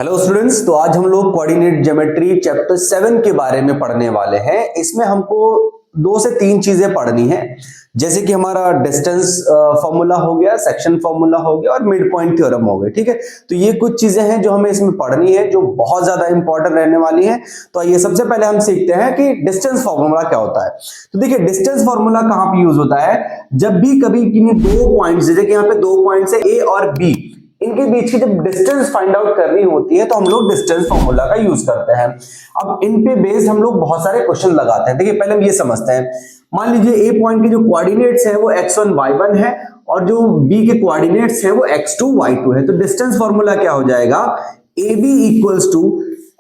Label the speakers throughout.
Speaker 1: Hello students, तो आज हम लोग कोऑर्डिनेट ज्योमेट्री चैप्टर 7 के बारे में पढ़ने वाले हैं। इसमें हमको 2 से 3 चीजें पढ़नी है, जैसे कि हमारा डिस्टेंस फॉर्मूला हो गया, सेक्शन फॉर्मूला हो गया और मिड पॉइंट थ्योरम हो गया। ठीक है, तो ये कुछ चीजें हैं जो हमें इसमें पढ़नी है, जो बहुत ज्यादा इंपॉर्टेंट रहने वाली है। तो आइए सबसे पहले हम सीखते हैं कि डिस्टेंस फॉर्मूला क्या होता है। तो देखिए, डिस्टेंस फॉर्मूला कहां पे यूज होता है? जब भी कभी किन्हीं 2 पॉइंट्स, जैसे कि यहाँ पे 2 पॉइंट्स है ए और बी, इनके बीच की जब डिस्टेंस फाइंड आउट करनी होती है तो हम लोग डिस्टेंस फॉर्मूला का यूज करते हैं। अब इन पे बेस्ड हम लोग बहुत सारे क्वेश्चन लगाते हैं। देखिए, पहले हम ये समझते हैं। मान लीजिए ए पॉइंट के जो कोऑर्डिनेट्स हैं वो x1 y1 है और जो बी के कोऑर्डिनेट्स हैं वो x2 y2 है। तो डिस्टेंस फॉर्मूला क्या हो जाएगा? AB इक्वल्स टू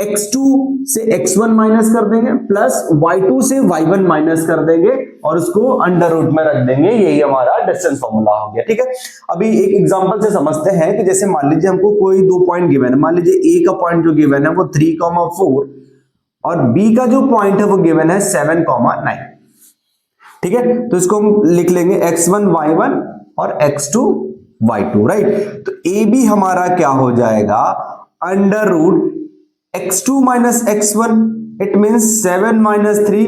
Speaker 1: x2 से x1 माइनस कर देंगे प्लस y2 से y1 माइनस कर देंगे और उसको अंडर रूट में रख देंगे। यही हमारा डिस्टेंस फॉर्मूला हो गया। ठीक है, अभी एक एग्जांपल से समझते हैं कि जैसे मान लीजिए हमको कोई 2 पॉइंट गिवन है। मान लीजिए ए का पॉइंट जो गिवन है वो 3,4 और बी का जो पॉइंट है वो गिवन है 7,9। ठीक है, तो इसको हम लिख लेंगे x1 y1 और x2 y2, राइट। तो ए बी हमारा क्या हो जाएगा? Under root x2 minus x1, it means 7 minus 3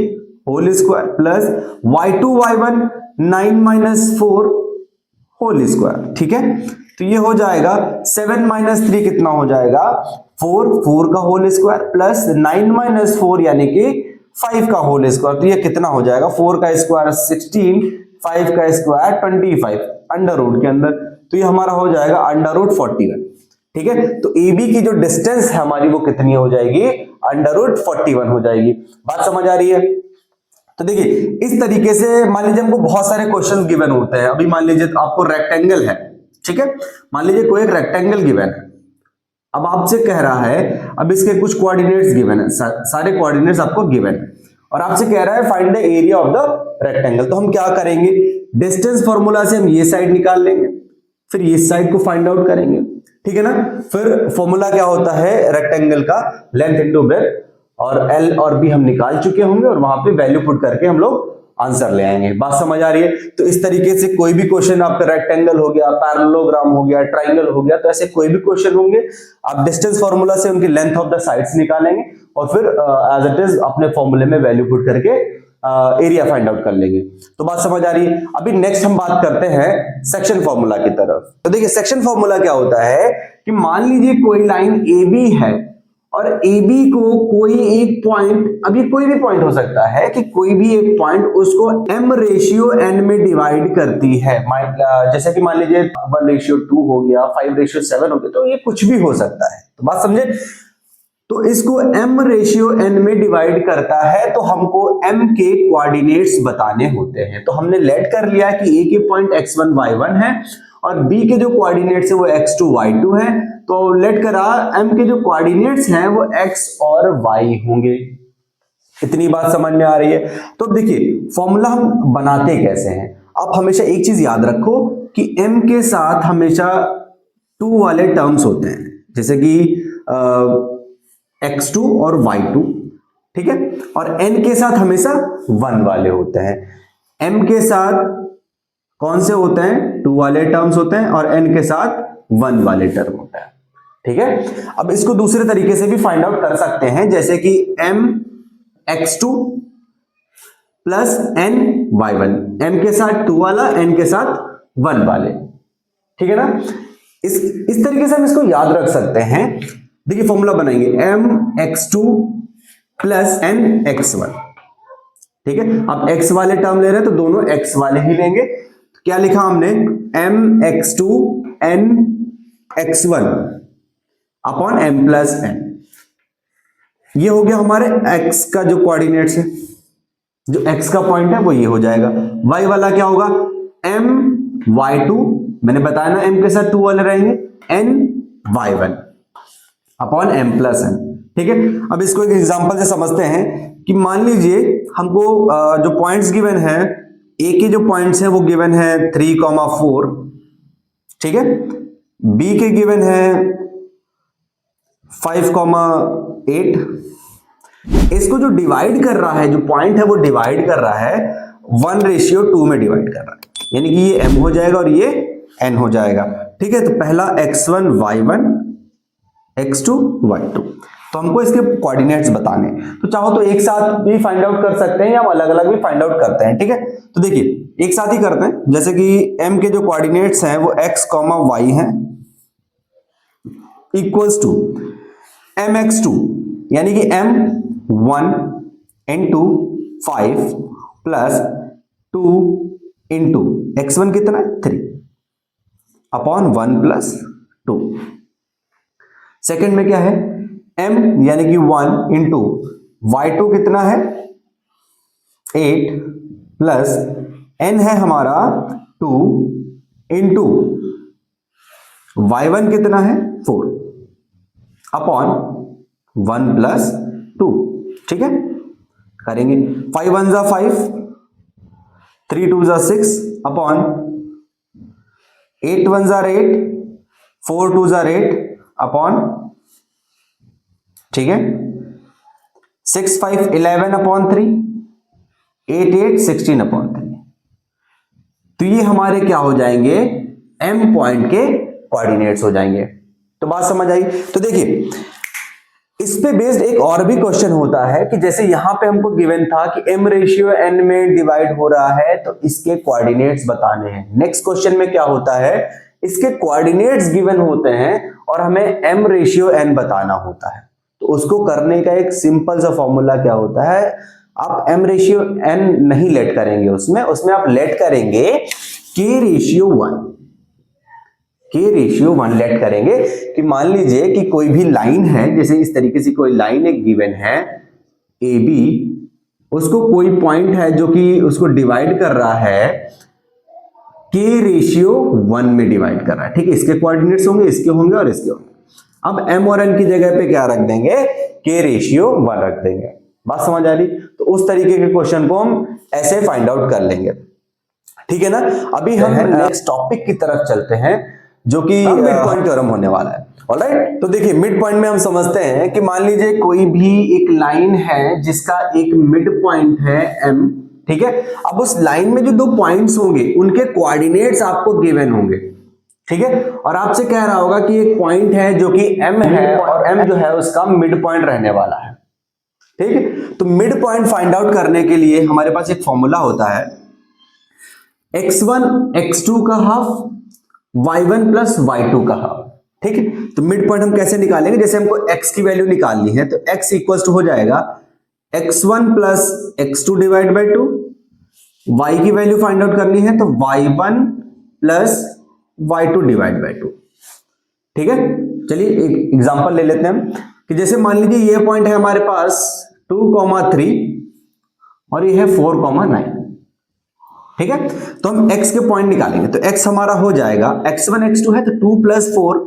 Speaker 1: whole square plus y2 y1 9 minus 4 whole square. ठीक है, तो ये हो जाएगा 7 माइनस 3 कितना हो जाएगा? 4 का होल स्क्वायर प्लस 9 माइनस 4 यानी कि 5 का होल स्क्वायर। तो ये कितना हो जाएगा? 4 का स्क्वायर 16, 5 का स्क्वायर 25 अंडर रूट के अंदर। तो ये हमारा हो जाएगा अंडर रूट 41। ठीक है, तो ए बी की जो डिस्टेंस है हमारी वो कितनी हो जाएगी? अंडर रूट 41 हो जाएगी। बात समझ आ रही है? तो देखिए, इस तरीके से मान लीजिए हमको बहुत सारे क्वेश्चन गिवन होते हैं। अभी मान लीजिए आपको रेक्टेंगल है, ठीक है, मान लीजिए कोई एक रेक्टेंगल गिवन है। अब आपसे कह रहा है, अब इसके कुछ कोऑर्डिनेट्स गिवन है, सारे कोऑर्डिनेट्स आपको गिवन है और आपसे कह रहा है find the area of the rectangle. तो हम क्या करेंगे? डिस्टेंस फॉर्मूला से हम ये साइड निकाल लेंगे, फिर ये साइड को फाइंड आउट करेंगे। ठीक है ना। फिर फॉर्मूला क्या होता है रेक्टेंगल का? लेंथ इनटू ब्रेड्थ, और एल और बी हम निकाल चुके होंगे और वहां पे वैल्यू पुट करके हम लोग आंसर ले आएंगे। बात समझ आ रही है? तो इस तरीके से कोई भी क्वेश्चन आपका रेक्टेंगल हो गया, पैरेललोग्राम हो गया, ट्राइंगल हो गया, तो ऐसे कोई भी क्वेश्चन होंगे, आप डिस्टेंस फॉर्मूला से उनकी लेंथ ऑफ द साइड्स निकालेंगे और फिर एज इट इज अपने फॉर्मूले में वैल्यू पुट करके एरिया फाइंड आउट कर लेंगे। तो बात समझ आ रही है? अभी नेक्स्ट हम बात करते हैं सेक्शन फॉर्मूला की तरफ। तो देखिए, सेक्शन फॉर्मूला क्या होता है कि मान लीजिए कोई लाइन ए बी है और ए बी को कोई एक पॉइंट, अभी कोई भी पॉइंट हो सकता है कि कोई भी एक पॉइंट उसको m रेशियो n में डिवाइड करती है। जैसे कि मान लीजिए 1:2 हो गया, 5:7 हो गया, तो ये कुछ भी हो सकता है। तो बात समझे? तो इसको m रेशियो n में डिवाइड करता है तो हमको m के कोऑर्डिनेट्स बताने होते हैं। तो हमने लेट कर लिया कि a के पॉइंट x1 y1 है और b के जो कोऑर्डिनेट्स है वो x2 y2 है। तो लेट करा m के जो कोऑर्डिनेट्स हैं वो x और y होंगे। इतनी बात समझ में आ रही है? तो देखिए, फॉर्मूला हम बनाते कैसे हैं। आप हमेशा एक चीज याद रखो कि m के साथ हमेशा 2 वाले टर्म्स होते हैं, जैसे कि x2 और y2, ठीक है, और n के साथ हमेशा 1 वाले होते हैं। m के साथ कौन से होते हैं? 2 वाले टर्म्स होते हैं और n के साथ 1 वाले टर्म होता है। ठीक है, अब इसको दूसरे तरीके से भी फाइंड आउट कर सकते हैं, जैसे कि m x2 plus n y1, m के साथ 2 वाला, n के साथ 1 वाले। ठीक है ना। इस तरीके से हम इसको याद रख सकते हैं। देखिए, फॉर्मूला बनाएंगे m x2 plus n x1। ठीक है, अब x वाले टर्म ले रहे हैं तो दोनों x वाले ही लेंगे। क्या लिखा हमने? m x2 n x1 upon m plus n। ये हो गया हमारे x का जो कोऑर्डिनेट्स है, जो x का पॉइंट है वो ये हो जाएगा। y वाला क्या होगा? m y2, मैंने बताया ना m के साथ 2 वाले रहेंगे, n y1 upon m plus n। ठीक है, अब इसको एक एग्जांपल से समझते हैं कि मान लीजिए हमको जो पॉइंट्स गिवन है, a के जो पॉइंट्स हैं वो गिवन है 3,4, ठीक है, b के गिवन है 5,8। इसको जो डिवाइड कर रहा है, जो पॉइंट है वो डिवाइड कर रहा है 1:2 में डिवाइड कर रहा है, यानी कि ये m हो जाएगा और ये n हो जाएगा। ठीक है, तो पहला x1 y1 x2 y2। तो हमको इसके कोऑर्डिनेट्स बताने, तो चाहो तो एक साथ भी फाइंड आउट कर सकते हैं या हम अलग अलग भी फाइंड आउट करते हैं, ठीक है। तो देखिए एक साथ ही करते हैं, जैसे कि m के जो कोऑर्डिनेट्स हैं वो x, y हैं, इक्वल्स टू mx2 यानी कि m1 into 5 plus 2 into x1 कितना है 3 अपॉन 1 प्लस 2। सेकेंड में क्या है m यानी कि 1 इंटू y2 कितना है 8 प्लस n है हमारा 2 इंटू y1 कितना है 4 अपॉन 1 प्लस 2, ठीक है। करेंगे 5 1 जा 5, 3 2 जा 6 अपॉन 8 1 जा 8, 4 2 जा 8 अपॉन, ठीक है, 6 5 11 अपॉन 3, 8 8 16 अपॉन 3। तो ये हमारे क्या हो जाएंगे m पॉइंट के कोऑर्डिनेट्स हो जाएंगे। तो बात समझ आई। तो देखिए इस पे बेस्ड एक और भी क्वेश्चन होता है कि जैसे यहां पे हमको गिवन था कि m रेशियो n में डिवाइड हो रहा है तो इसके कोऑर्डिनेट्स बताने हैं। नेक्स्ट क्वेश्चन में क्या होता है, इसके कोऑर्डिनेट्स गिवन होते हैं और हमें m रेशियो n बताना होता है। तो उसको करने का एक सिंपल सा फॉर्मूला क्या होता है, आप m रेशियो n नहीं लेट करेंगे, उसमें आप लेट करेंगे k ratio 1, k ratio 1 let करेंगे। कि मान लीजिए कि कोई भी लाइन है, जैसे इस तरीके से कोई लाइन एक गिवन है AB, उसको कोई पॉइंट है जो कि उसको डिवाइड कर रहा है k रेशियो 1 में डिवाइड कर रहा है, ठीक है। इसके कोऑर्डिनेट्स होंगे, इसके होंगे और इसके होंगे। अब m और n की जगह पे क्या रख देंगे, k रेशियो 1 रख देंगे। बात समझ आ रही। तो उस तरीके के क्वेश्चन को हम ऐसे फाइंड आउट कर लेंगे, ठीक है ना। अभी हम नेक्स्ट टॉपिक की तरफ चलते हैं जो कि मिड पॉइंट थ्योरम होने वाला है। ऑलराइट, तो देखिए मिड पॉइंट में हम समझते हैं कि मान लीजिए कोई भी एक लाइन है जिसका एक मिड पॉइंट है m, ठीक है। अब उस लाइन में जो दो पॉइंट्स होंगे उनके कोऑर्डिनेट्स आपको गिवन होंगे, ठीक है। और आपसे कह रहा होगा कि एक पॉइंट है जो कि m है और m जो है उसका मिड पॉइंट रहने वाला है, ठीक है। तो मिड पॉइंट फाइंड आउट करने के लिए हमारे पास एक फॉर्मूला होता है x1 x2 का हाफ y1 प्लस y2 का हाफ, ठीक है। तो मिड पॉइंट हम कैसे निकालेंगे, जैसे हमको x की वैल्यू निकालनी है तो x इक्वल्स टू हो जाएगा x1 plus x2 divide by 2, y की वैल्यू फाइंड आउट करनी है तो y1 plus y2 divide by 2, ठीक है। चलिए एक एग्जांपल ले लेते हैं हम कि जैसे मान लीजिए ये पॉइंट है हमारे पास 2,3 और ये है 4,9, ठीक है। तो हम x के पॉइंट निकालेंगे तो x हमारा हो जाएगा x1 x2 है तो 2 प्लस 4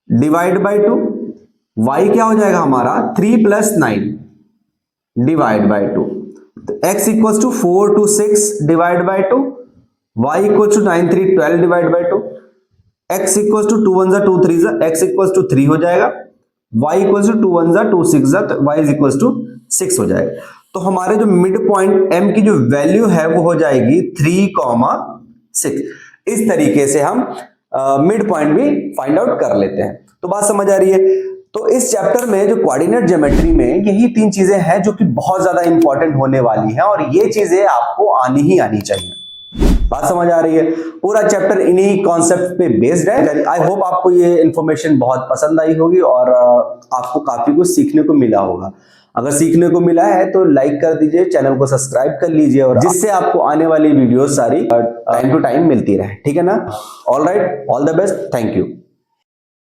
Speaker 1: डिवाइड बाई 2, y क्या हो जाएगा हमारा 3 प्लस 9 डिवाइड बाई 2, तो x equals to 4 to 6 divide by 2, y equals to 9 3 12 divide by 2, x equals to 2 1 जा 2 3 जा x इक्वल्स टू 3 हो जाएगा, y इक्वल्स टू 2 1 जा 2 6 जा तो y इक्वल्स टू 6 हो जाएगा। तो हमारे जो मिड पॉइंट m की जो वैल्यू है वो हो जाएगी 3,6। इस तरीके से हम मिड पॉइंट भी फाइंड आउट कर लेते हैं। तो बात समझ आ रही है। तो इस चैप्टर में जो कोऑर्डिनेट ज्योमेट्री में यही तीन चीजें हैं जो कि बहुत ज्यादा इंपॉर्टेंट होने वाली हैं और ये चीजें आपको आनी ही आनी चाहिए। बात समझ आ रही है। पूरा चैप्टर इन्हीं कॉन्सेप्ट पे बेस्ड है। आई होप आपको ये इंफॉर्मेशन बहुत पसंद आई होगी और आपको काफी कुछ सीखने को मिला होगा। अगर सीखने को मिला है तो लाइक कर दीजिए, चैनल को सब्सक्राइब कर लीजिए और जिससे आपको आने वाली वीडियो सारी टाइम टू टाइम मिलती रहे, ठीक है ना। All right, all the best, thank you.